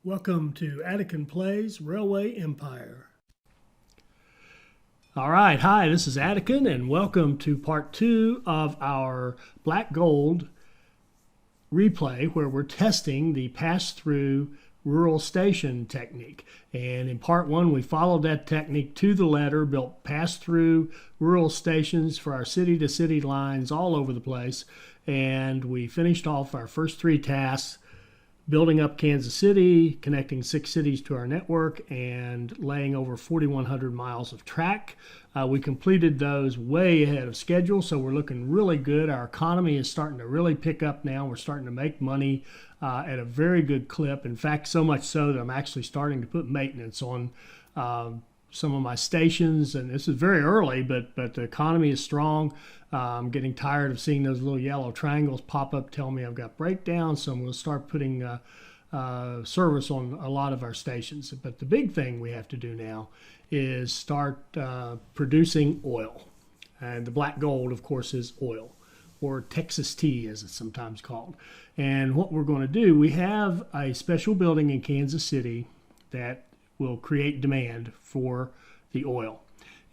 Welcome to Attican Plays Railway Empire. All right, hi, this is Attican, and welcome to part 2 of our Black Gold replay where we're testing the pass-through rural station technique. And in part 1, we followed that technique to the letter, built pass-through rural stations for our city-to-city lines all over the place, and we finished off our first 3 tasks, building up Kansas City, connecting 6 cities to our network, and laying over 4,100 miles of track. We completed those way ahead of schedule, so we're looking really good. Our economy is starting to really pick up now. We're starting to make money at a very good clip. In fact, so much so that I'm actually starting to put maintenance on some of my stations, and this is very early, but the economy is strong. I'm getting tired of seeing those little yellow triangles pop up telling me I've got breakdowns, so I'm going to start putting service on a lot of our stations. But the big thing we have to do now is start producing oil. And the black gold, of course, is oil, or Texas tea as it's sometimes called. And what we're going to do, we have a special building in Kansas City that will create demand for the oil.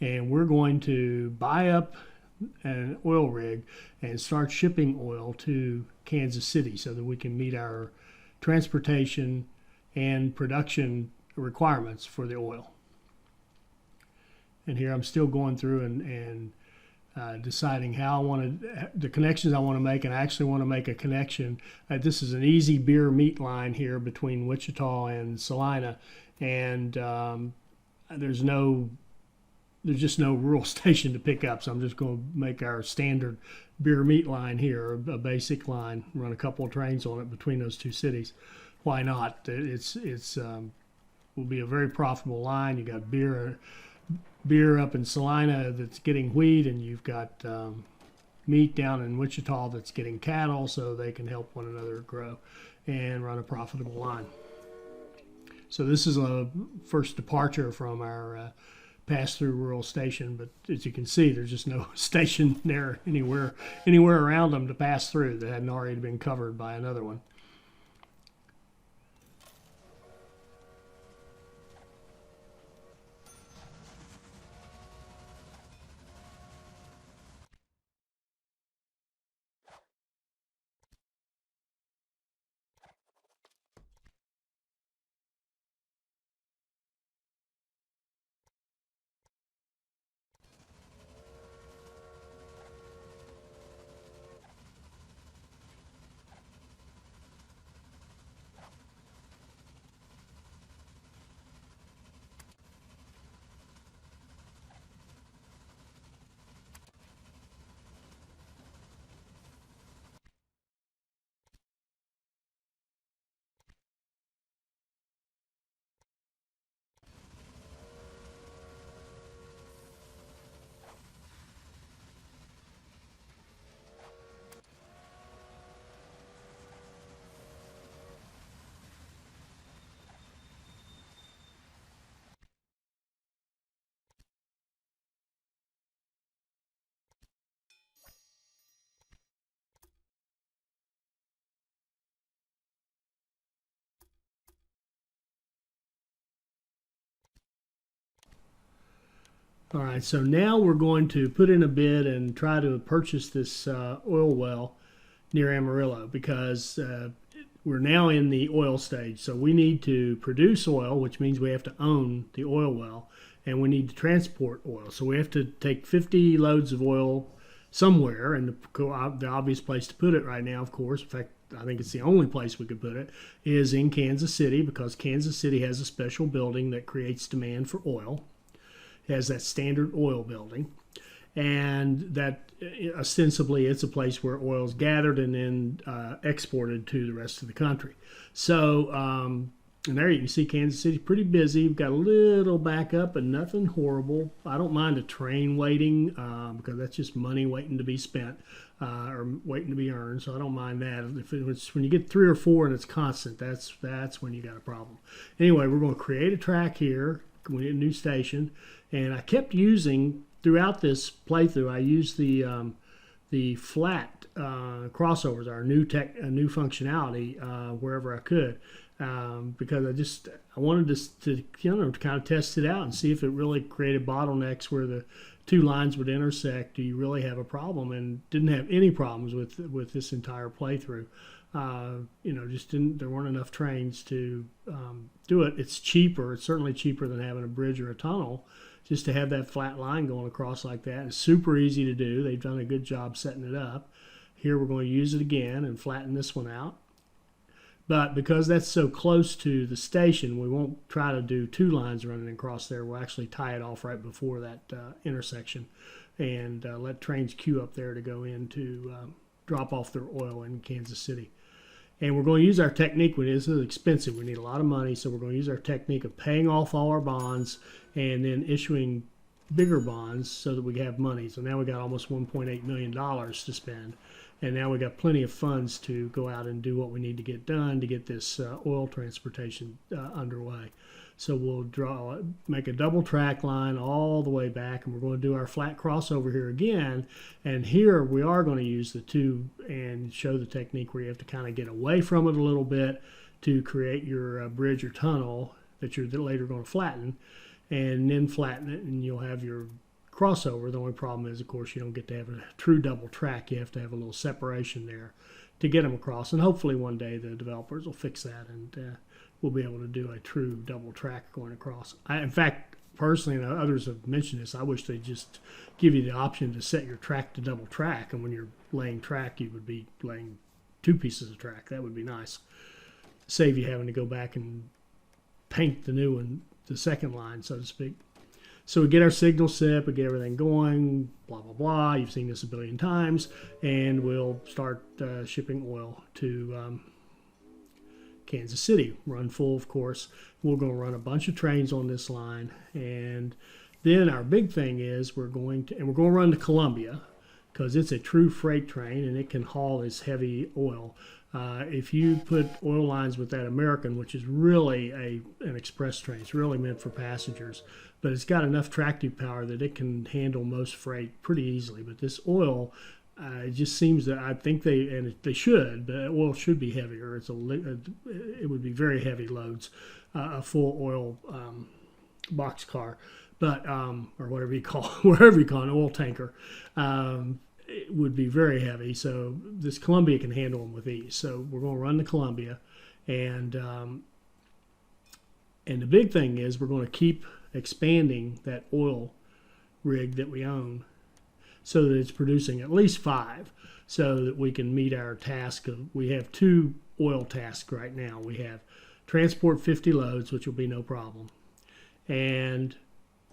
And we're going to buy up an oil rig and start shipping oil to Kansas City so that we can meet our transportation and production requirements for the oil. And here I'm still going through and deciding how I want to, the connections I want to make, and I actually want to make a connection. This is an easy beer meat line here between Wichita and Salina, and there's just no rural station to pick up, so I'm just going to make our standard beer meat line here, a basic line, run a couple of trains on it between those 2 cities. Why not? It's will be a very profitable line. You got beer up in Salina that's getting wheat, and you've got meat down in Wichita that's getting cattle, so they can help one another grow and run a profitable line. So this is a first departure from our pass-through rural station, but as you can see, there's just no station there anywhere around them to pass through that hadn't already been covered by another one. All right, so now we're going to put in a bid and try to purchase this oil well near Amarillo, because we're now in the oil stage. So we need to produce oil, which means we have to own the oil well, and we need to transport oil. So we have to take 50 loads of oil somewhere, and the obvious place to put it right now, of course, in fact, I think it's the only place we could put it, is in Kansas City, because Kansas City has a special building that creates demand for oil. It has that standard oil building, and that ostensibly it's a place where oil is gathered and then exported to the rest of the country. So, and there you can see Kansas City's pretty busy. We've got a little backup, but nothing horrible. I don't mind a train waiting because that's just money waiting to be spent or waiting to be earned. So I don't mind that. If it's when you get 3 or 4 and it's constant, that's when you got a problem. Anyway, we're going to create a track here. We need a new station, and I kept using throughout this playthrough. I used the flat crossovers, our new new functionality wherever I could, because I wanted to kind of test it out and see if it really created bottlenecks where the two lines would intersect. Do you really have a problem? And didn't have any problems with this entire playthrough. Just there weren't enough trains to do it. It's cheaper. It's certainly cheaper than having a bridge or a tunnel. Just to have that flat line going across like that. It's super easy to do. They've done a good job setting it up. Here we're going to use it again and flatten this one out. But because that's so close to the station, we won't try to do two lines running across there. We'll actually tie it off right before that intersection and let trains queue up there to go in to drop off their oil in Kansas City. And we're going to use our technique. This is expensive. We need a lot of money, so we're going to use our technique of paying off all our bonds and then issuing bigger bonds so that we have money. So now we got almost $1.8 million to spend. And now we got plenty of funds to go out and do what we need to get done to get this oil transportation underway. So we'll make a double track line all the way back, and we're going to do our flat crossover here again. And here we are going to use the two and show the technique where you have to kind of get away from it a little bit to create your bridge or tunnel that you're later going to flatten, and then flatten it, and you'll have your crossover. The only problem is, of course, you don't get to have a true double track. You have to have a little separation there to get them across. And hopefully one day the developers will fix that, and we'll be able to do a true double track going across. In fact, personally, and others have mentioned this, I wish they'd just give you the option to set your track to double track. And when you're laying track, you would be laying two pieces of track. That would be nice. Save you having to go back and paint the new one, the second line, so to speak. So we get our signal set, we get everything going, blah, blah, blah. You've seen this a billion times. And we'll start shipping oil to Kansas City. Run full, of course. We're going to run a bunch of trains on this line. And then our big thing is we're going to run to Columbia because it's a true freight train and it can haul this heavy oil. If you put oil lines with that American, which is really an express train, it's really meant for passengers, but it's got enough tractive power that it can handle most freight pretty easily. But this oil, it just seems that I think they should, but oil should be heavier. It would be very heavy loads, a full oil box car, but or whatever you call an oil tanker. It would be very heavy, so this Columbia can handle them with ease. So we're going to run the Columbia, and the big thing is we're going to keep expanding that oil rig that we own so that it's producing at least 5 so that we can meet our task of, we have 2 oil tasks right now. We have transport 50 loads, which will be no problem, and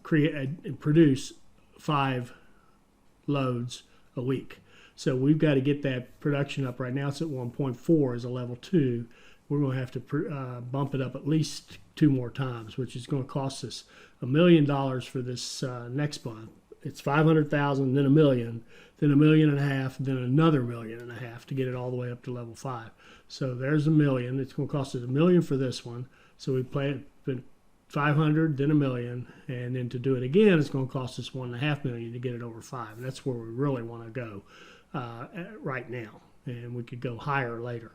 produce 5 loads a week. So we've got to get that production up. Right now it's at 1.4 as a level 2. We're going to have to bump it up at least 2 more times, which is going to cost us $1 million for this next month. It's 500,000, then $1 million, then $1.5 million, then another $1.5 million to get it all the way up to level 5. So there's $1 million. It's going to cost us $1 million for this one. So we play it 500, then $1 million, and then to do it again, it's going to cost us $1.5 million to get it over 5. And that's where we really want to go right now, and we could go higher later.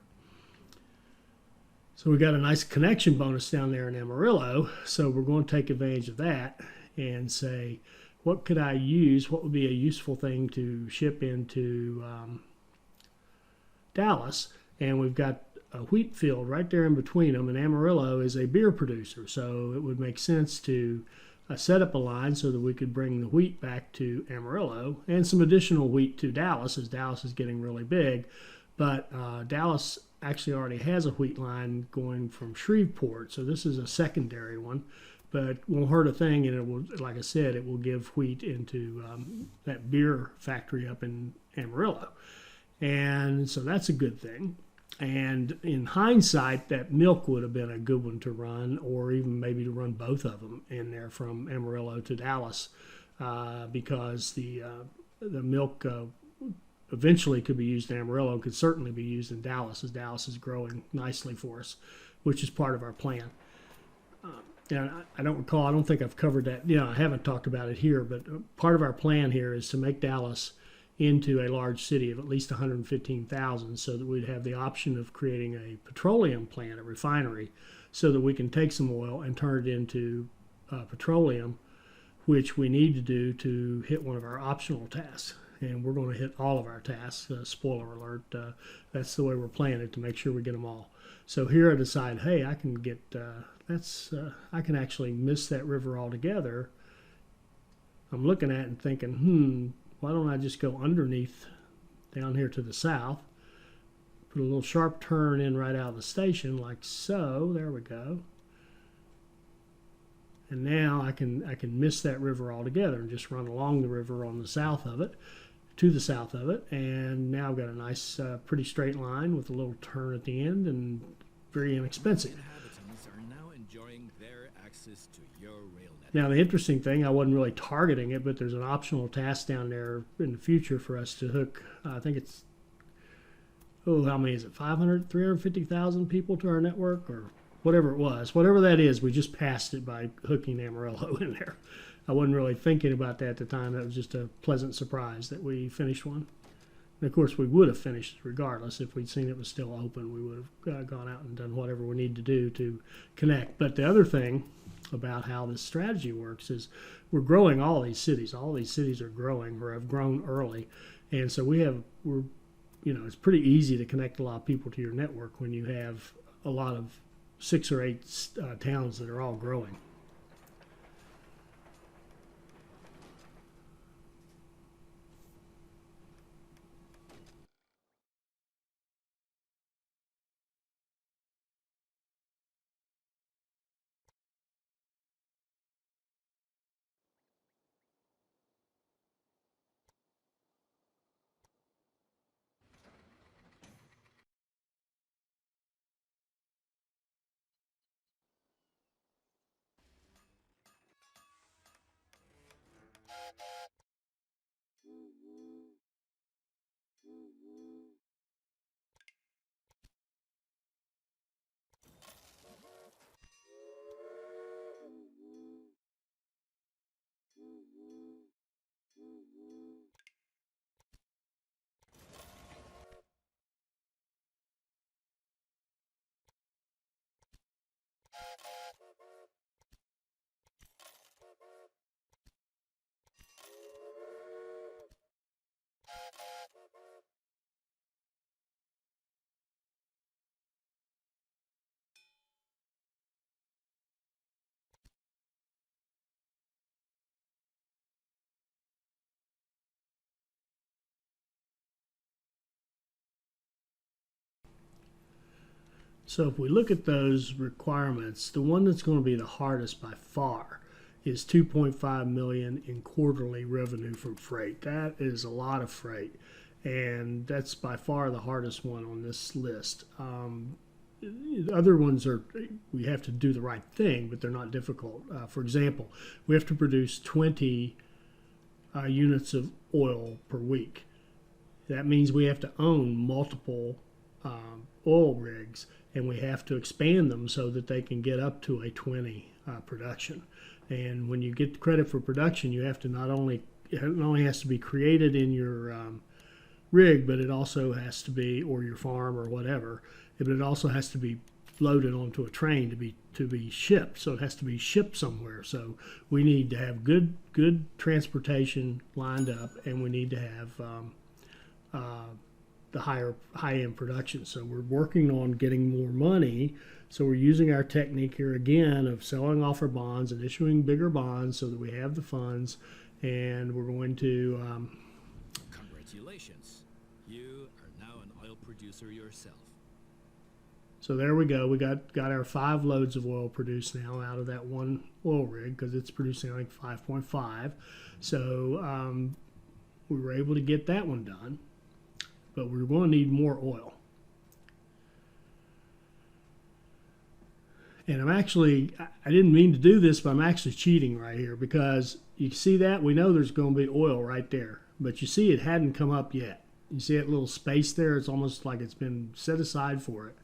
So we got a nice connection bonus down there in Amarillo, so we're going to take advantage of that and say, what could I use? What would be a useful thing to ship into Dallas? And we've got a wheat field right there in between them, and Amarillo is a beer producer, so it would make sense to set up a line so that we could bring the wheat back to Amarillo and some additional wheat to Dallas, as Dallas is getting really big. But Dallas actually already has a wheat line going from Shreveport, so this is a secondary one, but won't hurt a thing, and it will, like I said, it will give wheat into that beer factory up in Amarillo. And so that's a good thing. And in hindsight, that milk would have been a good one to run, or even maybe to run both of them in there from Amarillo to Dallas, because the milk eventually could be used in Amarillo, could certainly be used in Dallas, as Dallas is growing nicely for us, which is part of our plan. And I don't recall, I don't think I've covered that. I haven't talked about it here, but part of our plan here is to make Dallas into a large city of at least 115,000, so that we'd have the option of creating a petroleum plant, a refinery, so that we can take some oil and turn it into petroleum, which we need to do to hit one of our optional tasks. And we're going to hit all of our tasks. Spoiler alert, that's the way we're playing it, to make sure we get them all. So here I decide, hey, I can get, I can actually miss that river altogether. I'm looking at it and thinking, why don't I just go underneath down here to the south, put a little sharp turn in right out of the station like so. There we go. And now I can miss that river altogether and just run along the river on the south of it, to the south of it. And now I've got a nice, pretty straight line with a little turn at the end, and very inexpensive. Inhabitants are now enjoying their access to your rail network. Now, the interesting thing, I wasn't really targeting it, but there's an optional task down there in the future for us to hook, I think it's, how many is it, 500, 350,000 people to our network, or whatever it was. Whatever that is, we just passed it by hooking Amarillo in there. I wasn't really thinking about that at the time. That was just a pleasant surprise that we finished one. And of course, we would have finished regardless. If we'd seen it was still open, we would have gone out and done whatever we need to do to connect. But the other thing about how this strategy works is we're growing all these cities. All these cities are growing, or have grown early. And so it's pretty easy to connect a lot of people to your network when you have a lot of 6 or 8 towns that are all growing. So if we look at those requirements, the one that's going to be the hardest by far is 2.5 million in quarterly revenue from freight. That is a lot of freight, and that's by far the hardest one on this list. The other ones are, we have to do the right thing, but they're not difficult. For example, we have to produce 20 units of oil per week. That means we have to own multiple oil rigs, and we have to expand them so that they can get up to a 20 production. And when you get credit for production, you have to it not only has to be created in your rig, but it also has to be, or your farm or whatever, but it also has to be loaded onto a train to be shipped. So it has to be shipped somewhere. So we need to have good transportation lined up, and we need to have the high-end production. So we're working on getting more money. So we're using our technique here again of selling off our bonds and issuing bigger bonds so that we have the funds, and we're going to Congratulations. You are now an oil producer yourself. So there we go. We got our 5 loads of oil produced now out of that one oil rig, because it's producing, I think, 5.5. So we were able to get that one done, but we're going to need more oil. And I didn't mean to do this, but I'm actually cheating right here, because you see that? We know there's going to be oil right there, but you see it hadn't come up yet. You see that little space there? It's almost like it's been set aside for it.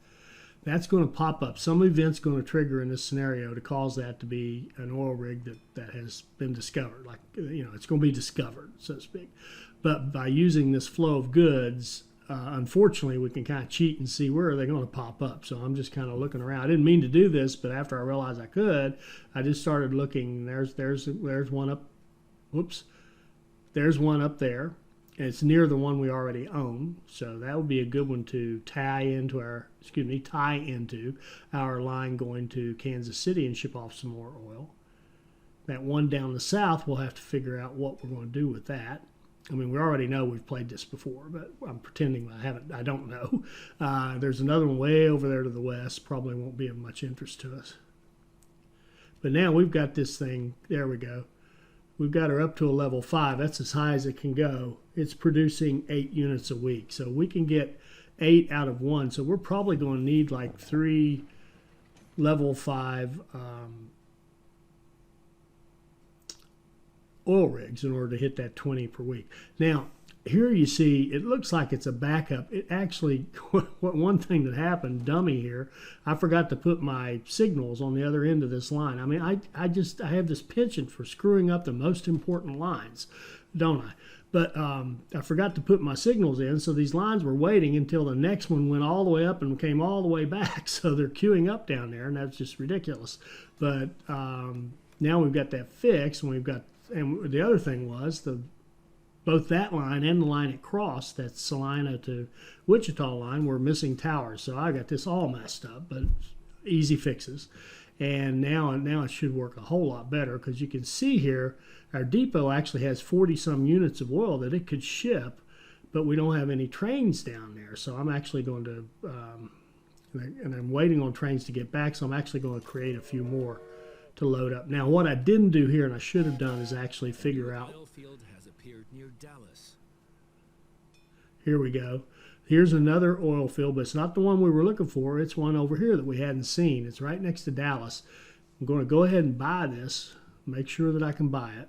That's going to pop up. Some event's going to trigger in this scenario to cause that to be an oil rig that has been discovered. Like, it's going to be discovered, so to speak. But by using this flow of goods, unfortunately, we can kind of cheat and see where are they going to pop up. So I'm just kind of looking around. I didn't mean to do this, but after I realized I could, I just started looking. There's one up. Whoops. There's one up there. It's near the one we already own, so that would be a good one to tie into our line going to Kansas City and ship off some more oil. That one down the south, we'll have to figure out what we're going to do with that. I mean, we already know we've played this before, but I'm pretending I don't know. There's another one way over there to the west, probably won't be of much interest to us. But now we've got this thing, there we go. We've got her up to a level 5. That's as high as it can go. It's producing 8 units a week. So we can get 8 out of 1. So we're probably going to need like 3 level 5 oil rigs in order to hit that 20 per week. Now, here you see, it looks like it's a backup. It actually, one thing that happened, dummy here, I forgot to put my signals on the other end of this line. I mean, I have this penchant for screwing up the most important lines, don't I? But I forgot to put my signals in, so these lines were waiting until the next one went all the way up and came all the way back. So they're queuing up down there, and that's just ridiculous. But now we've got that fixed, and the other thing was both that line and the line it crossed, that Salina to Wichita line, were missing towers. So I got this all messed up, but easy fixes. And now it should work a whole lot better, because you can see here our depot actually has 40-some units of oil that it could ship, but we don't have any trains down there. So I'm actually going to, and I'm waiting on trains to get back, so I'm actually going to create a few more to load up. Now, what I didn't do here, and I should have done, is actually figure out. Oil field has appeared near Dallas. Here we go. Here's another oil field, but it's not the one we were looking for. It's one over here that we hadn't seen. It's right next to Dallas. I'm going to go ahead and buy this, make sure that I can buy it.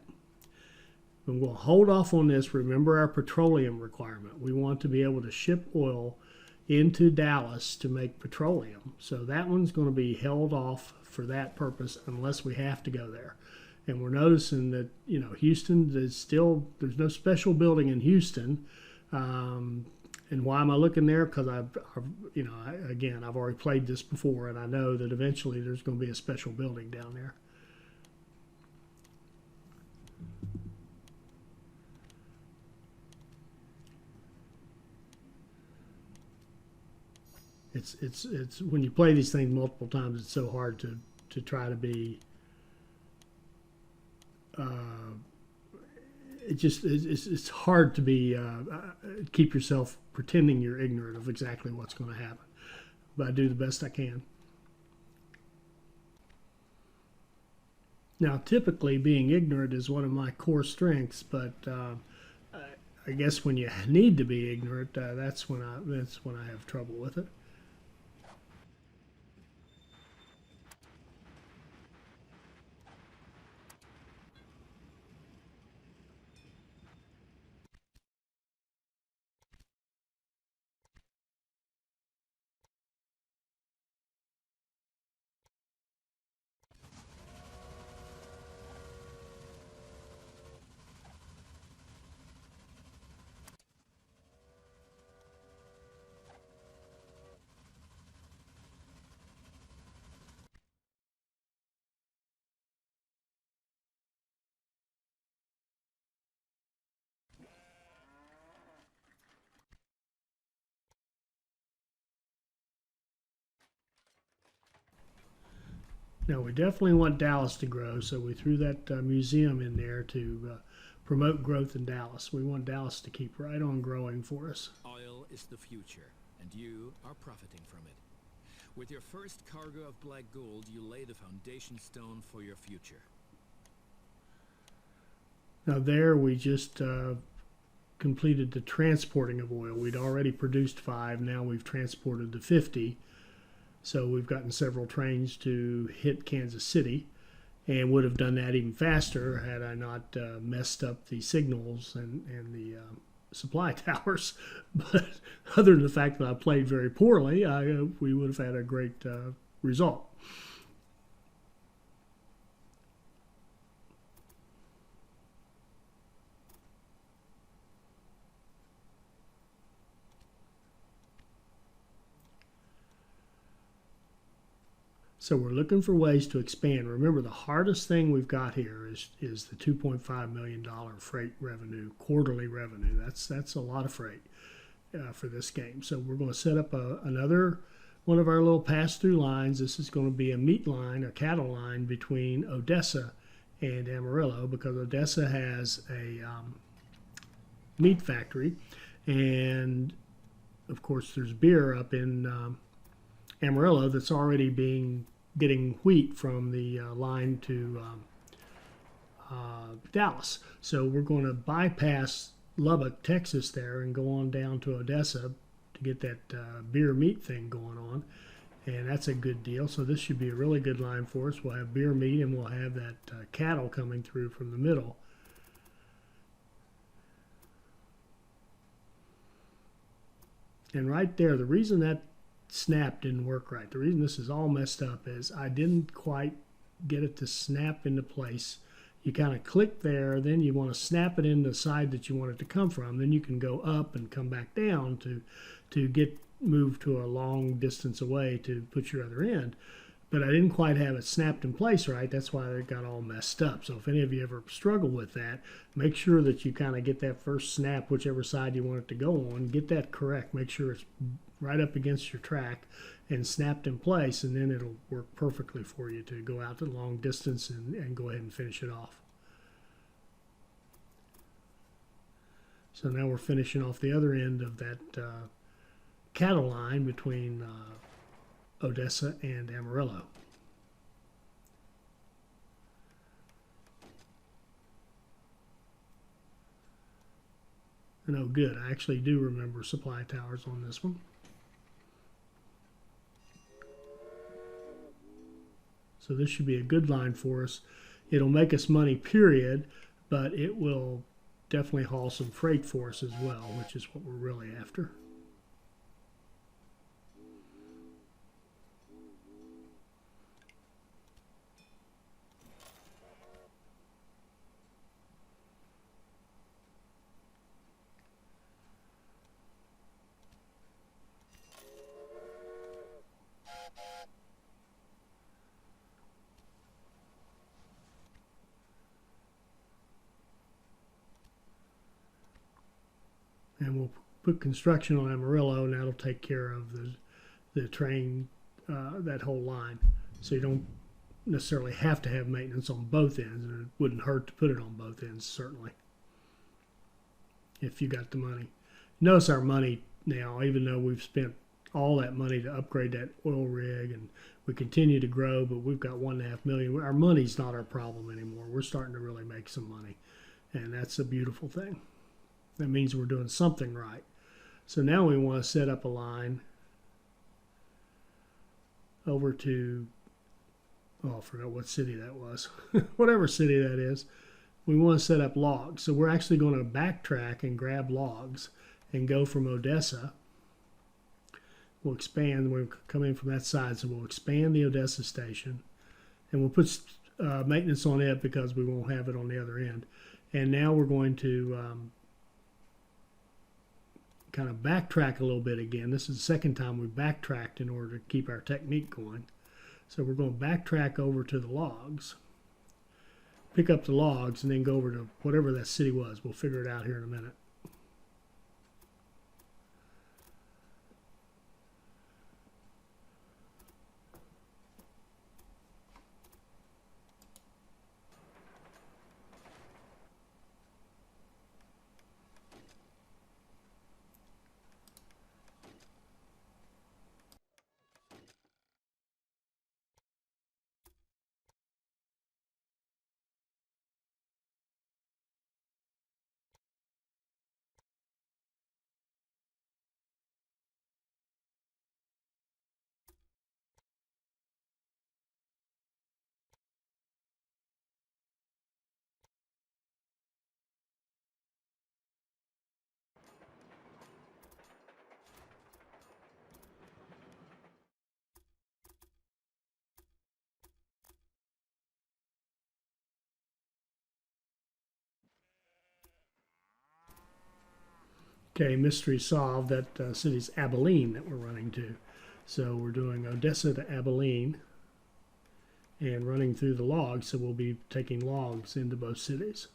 I'm going to hold off on this. Remember our petroleum requirement. We want to be able to ship oil into Dallas to make petroleum. So that one's going to be held off for that purpose unless we have to go there. And we're noticing that, Houston, there's no special building in Houston. And why am I looking there? Because I've already played this before, and I know that eventually there's going to be a special building down there. It's when you play these things multiple times, it's so hard to try to be. It's hard to be keep yourself pretending you're ignorant of exactly what's going to happen. But I do the best I can. Now, typically, being ignorant is one of my core strengths, but I guess when you need to be ignorant, that's when I have trouble with it. Now, we definitely want Dallas to grow, so we threw that museum in there to promote growth in Dallas. We want Dallas to keep right on growing for us. Oil is the future, and you are profiting from it. With your first cargo of black gold, you lay the foundation stone for your future. Now there we just completed the transporting of oil. We'd already produced 5, now we've transported the 50. So we've gotten several trains to hit Kansas City, and would have done that even faster had I not messed up the signals and the supply towers. But other than the fact that I played very poorly, we would have had a great result. So we're looking for ways to expand. Remember, the hardest thing we've got here is the $2.5 million freight revenue, quarterly revenue. That's a lot of freight for this game. So we're going to set up another one of our little pass-through lines. This is going to be a meat line, a cattle line between Odessa and Amarillo, because Odessa has a meat factory, and of course there's beer up in Amarillo that's already getting wheat from the line to Dallas. So we're going to bypass Lubbock, Texas there and go on down to Odessa to get that beer meat thing going on. And that's a good deal. So this should be a really good line for us. We'll have beer meat and we'll have that cattle coming through from the middle. And right there, the reason that snap didn't work right, the reason this is all messed up, is I didn't quite get it to snap into place. You kind of click there, then you want to snap it in the side that you want it to come from. Then you can go up and come back down to get moved to a long distance away to put your other end. But I didn't quite have it snapped in place right. That's why it got all messed up. So if any of you ever struggle with that, make sure that you kind of get that first snap, whichever side you want it to go on, get that correct. Make sure it's right up against your track and snapped in place, and then it'll work perfectly for you to go out the long distance and go ahead and finish it off. So now we're finishing off the other end of that cattle line between Odessa and Amarillo. And oh good, I actually do remember supply towers on this one. So this should be a good line for us. It'll make us money, period, but it will definitely haul some freight for us as well, which is what we're really after. And we'll put construction on Amarillo, and that'll take care of the train, that whole line. So you don't necessarily have to have maintenance on both ends, and it wouldn't hurt to put it on both ends, certainly, if you got the money. Notice our money now, even though we've spent all that money to upgrade that oil rig and we continue to grow, but we've got $1.5 million. Our money's not our problem anymore. We're starting to really make some money, and that's a beautiful thing. That means we're doing something right. So now we want to set up a line over to, oh, I forgot what city that was. Whatever city that is. We want to set up logs. So we're actually going to backtrack and grab logs and go from Odessa. We'll expand. We'll come in from that side. So we'll expand the Odessa station. And we'll put maintenance on it because we won't have it on the other end. And now we're going to kind of backtrack a little bit again. This is the second time we backtracked in order to keep our technique going. So we're going to backtrack over to the logs, pick up the logs, and then go over to whatever that city was. We'll figure it out here in a minute. Okay, mystery solved. That city's Abilene that we're running to. So we're doing Odessa to Abilene and running through the logs. So we'll be taking logs into both cities.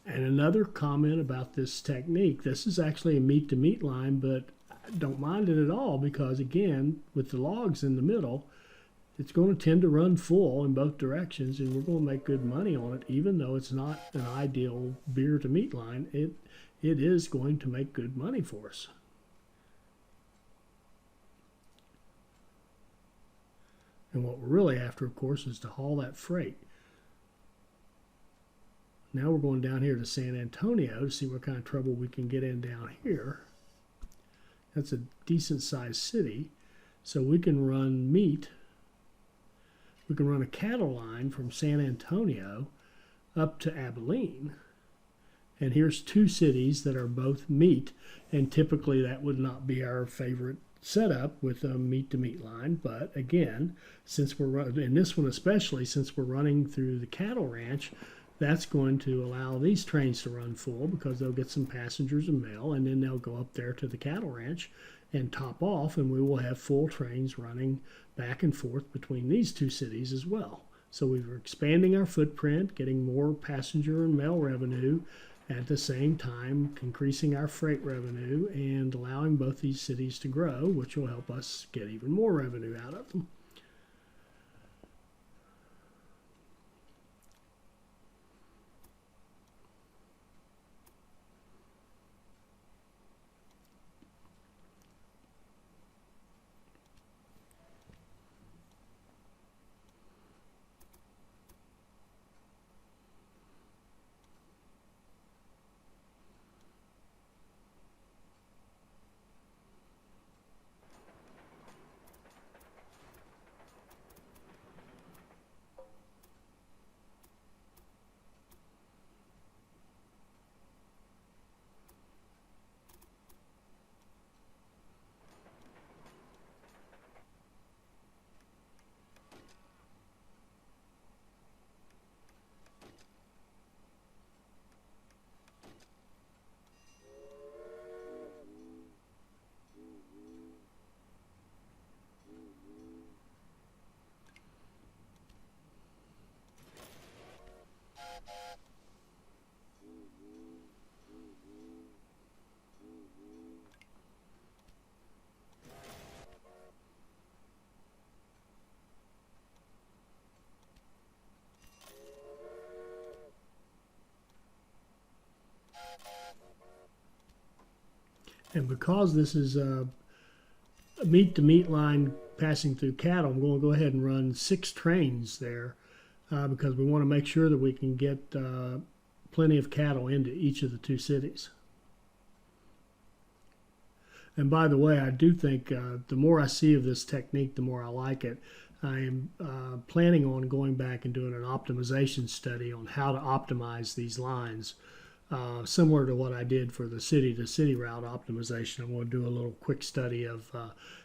And another comment about this technique, this is actually a meat to meat line, but I don't mind it at all because, again, with the logs in the middle, it's going to tend to run full in both directions, and we're going to make good money on it. Even though it's not an ideal beer to meat line, it is going to make good money for us. And what we're really after, of course, is to haul that freight. Now we're going down here to San Antonio to see what kind of trouble we can get in down here. That's a decent sized city. So we can run meat. We can run a cattle line from San Antonio up to Abilene. And here's two cities that are both meat. And typically that would not be our favorite setup with a meat to meat line. But again, since we're running, and this one especially, since we're running through the cattle ranch, that's going to allow these trains to run full because they'll get some passengers and mail, and then they'll go up there to the cattle ranch and top off, and we will have full trains running back and forth between these two cities as well. So we're expanding our footprint, getting more passenger and mail revenue, at the same time increasing our freight revenue and allowing both these cities to grow, which will help us get even more revenue out of them. And because this is a meat to meat line passing through cattle, I'm going to go ahead and run 6 trains there because we want to make sure that we can get plenty of cattle into each of the two cities. And by the way, I do think the more I see of this technique, the more I like it. I am planning on going back and doing an optimization study on how to optimize these lines. Similar to what I did for the city-to-city route optimization. I'm going to do a little quick study of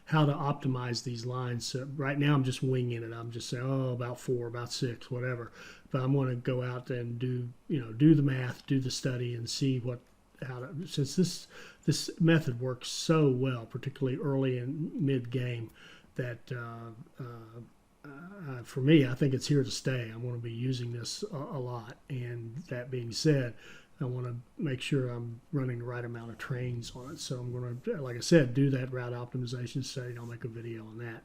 how to optimize these lines. So right now I'm just winging it. I'm just saying, oh, about 4, about 6, whatever. But I'm going to go out and do the math, do the study, and see since this method works so well, particularly early and mid-game, that for me, I think it's here to stay. I'm going to be using this a lot. And that being said, I want to make sure I'm running the right amount of trains on it. So I'm going to, like I said, do that route optimization study. I'll make a video on that.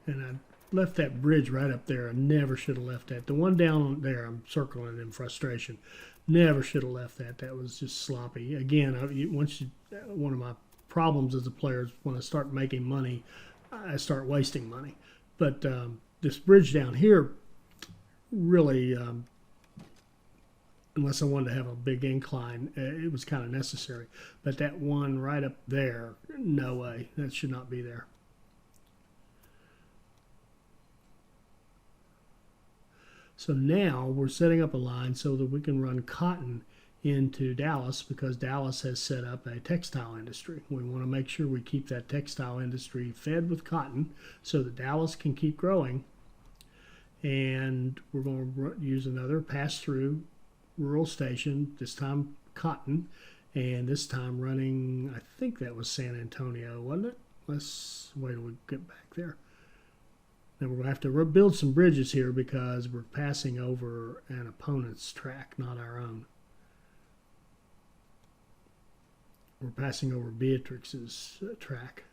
And I left that bridge right up there. I never should have left that. The one down there, I'm circling in frustration. Never should have left that. That was just sloppy. Again, one of my problems as a player is when I start making money, I start wasting money. But this bridge down here, really, unless I wanted to have a big incline, it was kind of necessary. But that one right up there, no way, that should not be there. So now we're setting up a line so that we can run cotton into Dallas, because Dallas has set up a textile industry. We want to make sure we keep that textile industry fed with cotton so that Dallas can keep growing. And we're going to use another pass-through rural station, this time cotton, and this time running, I think that was San Antonio, wasn't it? Let's wait till we get back there. Now we're going to have to build some bridges here because we're passing over an opponent's track, not our own. We're passing over Beatrix's track.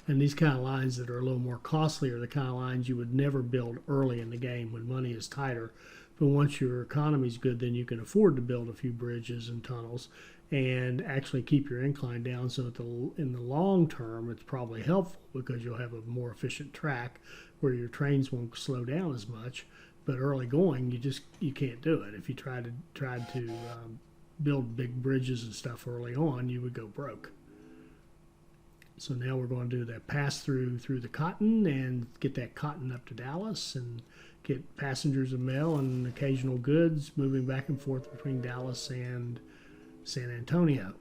And these kind of lines that are a little more costly are the kind of lines you would never build early in the game when money is tighter. But once your economy is good, then you can afford to build a few bridges and tunnels and actually keep your incline down. So in the long term, it's probably helpful because you'll have a more efficient track where your trains won't slow down as much. But early going, you can't do it. If you tried to build big bridges and stuff early on, you would go broke. So now we're going to do that pass through the cotton and get that cotton up to Dallas and get passengers and mail and occasional goods moving back and forth between Dallas and San Antonio.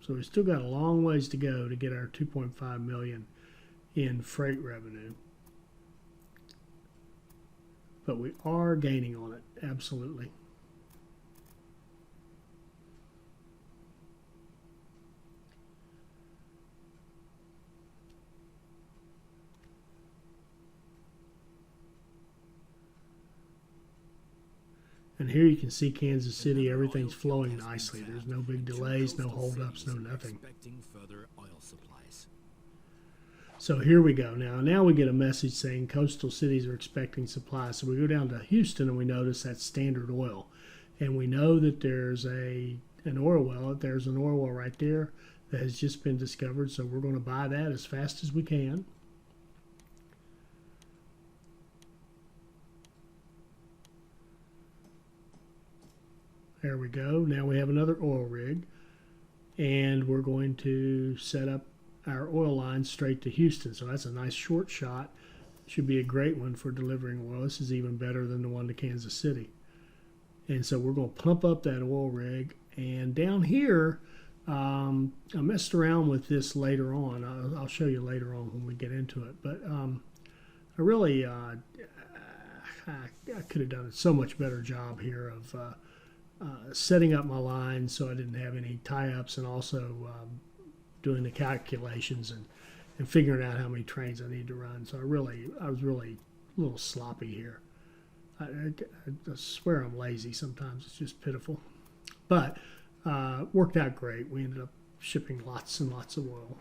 So we still got a long ways to go to get our 2.5 million in freight revenue. But we are gaining on it, absolutely. And here you can see Kansas City, everything's flowing nicely. There's no big delays, no holdups, no nothing. So here we go. Now we get a message saying coastal cities are expecting supplies. So we go down to Houston and we notice that's Standard Oil. And we know that there's an oil well. There's an oil well right there that has just been discovered. So we're going to buy that as fast as we can. There we go. Now we have another oil rig, and we're going to set up our oil line straight to Houston. So that's a nice short shot. Should be a great one for delivering oil. This is even better than the one to Kansas City. And so we're going to pump up that oil rig. And down here, I messed around with this later on. I'll show you later on when we get into it. But I really, I could have done a so much better job here of setting up my line so I didn't have any tie-ups, and also doing the calculations and figuring out how many trains I need to run. So I was really a little sloppy here. I swear I'm lazy sometimes. It's just pitiful. But worked out great. We ended up shipping lots and lots of oil.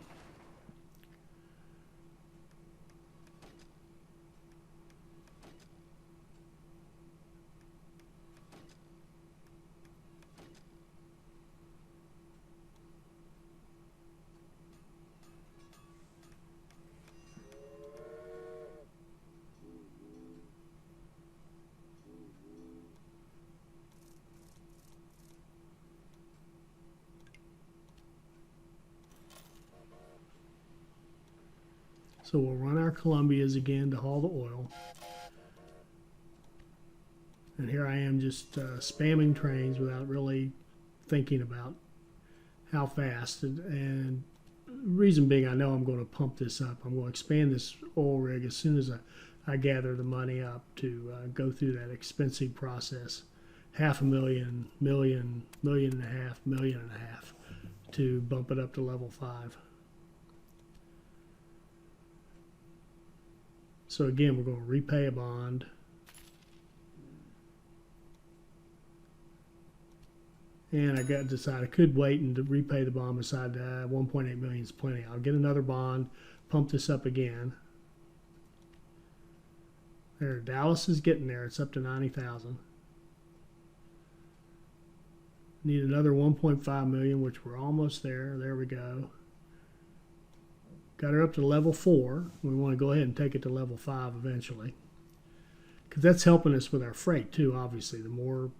So we'll run our Columbias again to haul the oil. And here I am just spamming trains without really thinking about how fast. And reason being, I know I'm going to pump this up. I'm going to expand this oil rig as soon as I gather the money up to go through that expensive process. $500,000, million, million and a half, million and a half to bump it up to level 5. So again, we're going to repay a bond. And I got to decide I could wait and to repay the bond beside 1.8 million is plenty. I'll get another bond, pump this up again. There, Dallas is getting there. It's up to 90,000. Need another 1.5 million, which we're almost there. There we go. Got her up to level 4. We want to go ahead and take it to level 5 eventually, because that's helping us with our freight too. Obviously, the more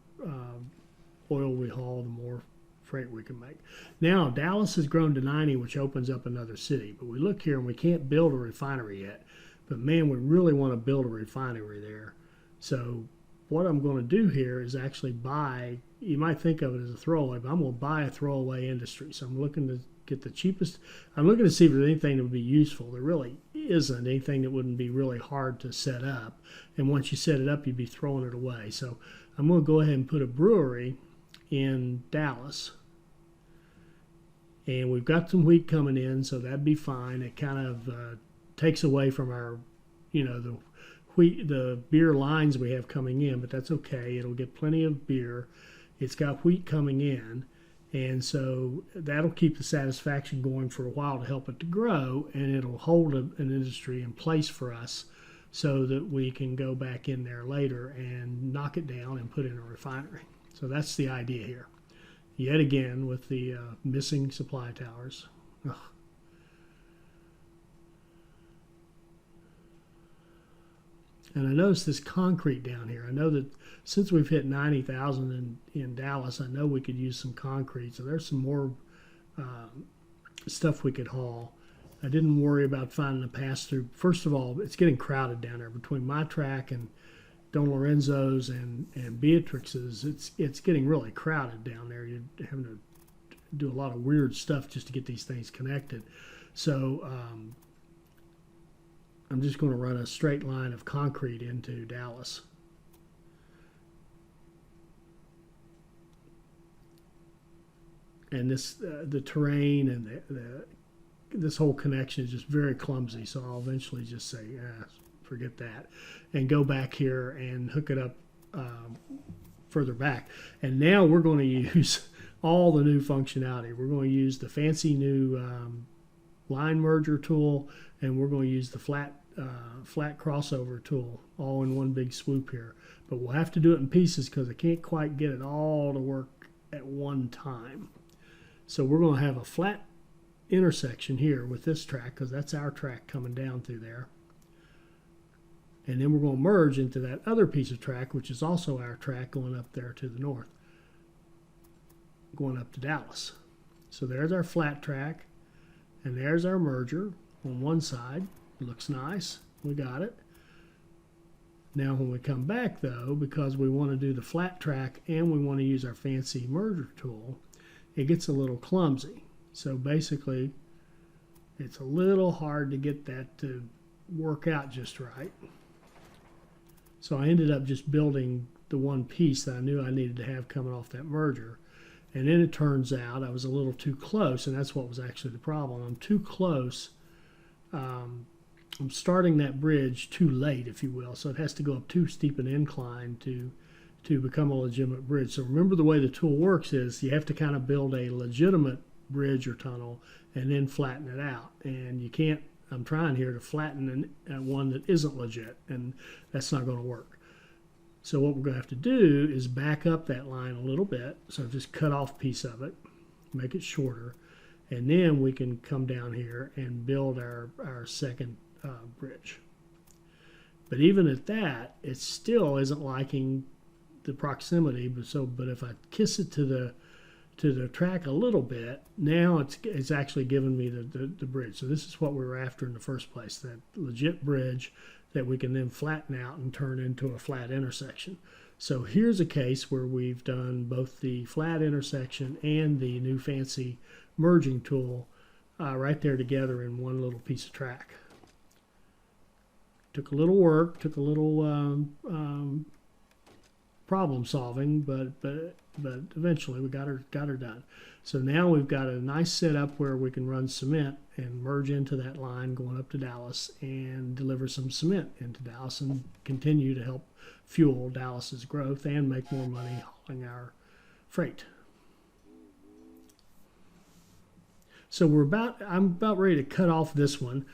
oil we haul, the more freight we can make. Now, Dallas has grown to 90, which opens up another city. But we look here and we can't build a refinery yet. But man, we really want to build a refinery there. So what I'm going to do here is actually buy, you might think of it as a throwaway, but I'm going to buy a throwaway industry. So I'm looking to get the cheapest. I'm looking to see if there's anything that would be useful. There really isn't anything that wouldn't be really hard to set up. And once you set it up, you'd be throwing it away. So I'm going to go ahead and put a brewery in Dallas, and we've got some wheat coming in, so that'd be fine. It kind of takes away from our, the wheat, the beer lines we have coming in, but that's okay. It'll get plenty of beer. It's got wheat coming in, and so that'll keep the satisfaction going for a while to help it to grow, and it'll hold an industry in place for us so that we can go back in there later and knock it down and put in a refinery. So that's the idea here. Yet again, with the missing supply towers. Ugh. And I noticed this concrete down here. I know that since we've hit 90,000 in Dallas, I know we could use some concrete. So there's some more stuff we could haul. I didn't worry about finding a pass-through. First of all, it's getting crowded down there between my track and Don Lorenzo's and Beatrix's. It's getting really crowded down there. You're having to do a lot of weird stuff just to get these things connected. So I'm just going to run a straight line of concrete into Dallas. And this the terrain and this whole connection is just very clumsy. So I'll eventually just say, forget that, and go back here and hook it up further back. And now we're going to use all the new functionality. We're going to use the fancy new line merger tool, and we're going to use the flat crossover tool all in one big swoop here. But we'll have to do it in pieces because I can't quite get it all to work at one time. So we're going to have a flat intersection here with this track, because that's our track coming down through there. And then we're going to merge into that other piece of track, which is also our track going up there to the north, going up to Dallas. So there's our flat track, and there's our merger on one side. It looks nice. We got it. Now when we come back, though, because we want to do the flat track and we want to use our fancy merger tool, it gets a little clumsy. So basically, it's a little hard to get that to work out just right. So I ended up just building the one piece that I knew I needed to have coming off that merger. And then it turns out I was a little too close, and that's what was actually the problem. I'm too close. I'm starting that bridge too late, if you will. So it has to go up too steep an incline to become a legitimate bridge. So remember, the way the tool works is you have to kind of build a legitimate bridge or tunnel and then flatten it out. And you can't, I'm trying here to flatten one that isn't legit, and that's not going to work. So what we're going to have to do is back up that line a little bit. So just cut off a piece of it, make it shorter, and then we can come down here and build our second bridge. But even at that, it still isn't liking the proximity. But if I kiss it to the track a little bit, now it's actually giving me the bridge. So this is what we were after in the first place, that legit bridge that we can then flatten out and turn into a flat intersection. So here's a case where we've done both the flat intersection and the new fancy merging tool right there together in one little piece of track. Took a little work, took a little problem solving, but eventually we got her done. So now we've got a nice setup where we can run cement and merge into that line going up to Dallas and deliver some cement into Dallas and continue to help fuel Dallas's growth and make more money hauling our freight. So I'm about ready to cut off this one.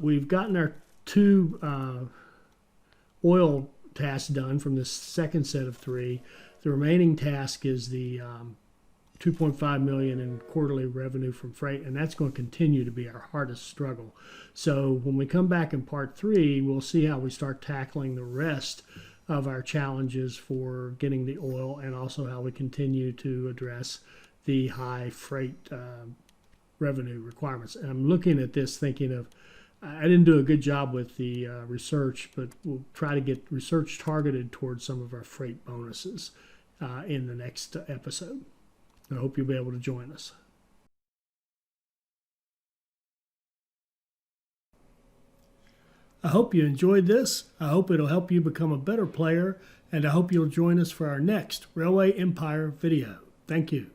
We've gotten our 2 oil tasks done from this second set of 3. The remaining task is the 2.5 million in quarterly revenue from freight, and that's going to continue to be our hardest struggle. So when we come back in part 3, we'll see how we start tackling the rest of our challenges for getting the oil, and also how we continue to address the high freight revenue requirements. And I'm looking at this thinking of, I didn't do a good job with the research, but we'll try to get research targeted towards some of our freight bonuses in the next episode. I hope you'll be able to join us. I hope you enjoyed this. I hope it'll help you become a better player, and I hope you'll join us for our next Railway Empire video. Thank you.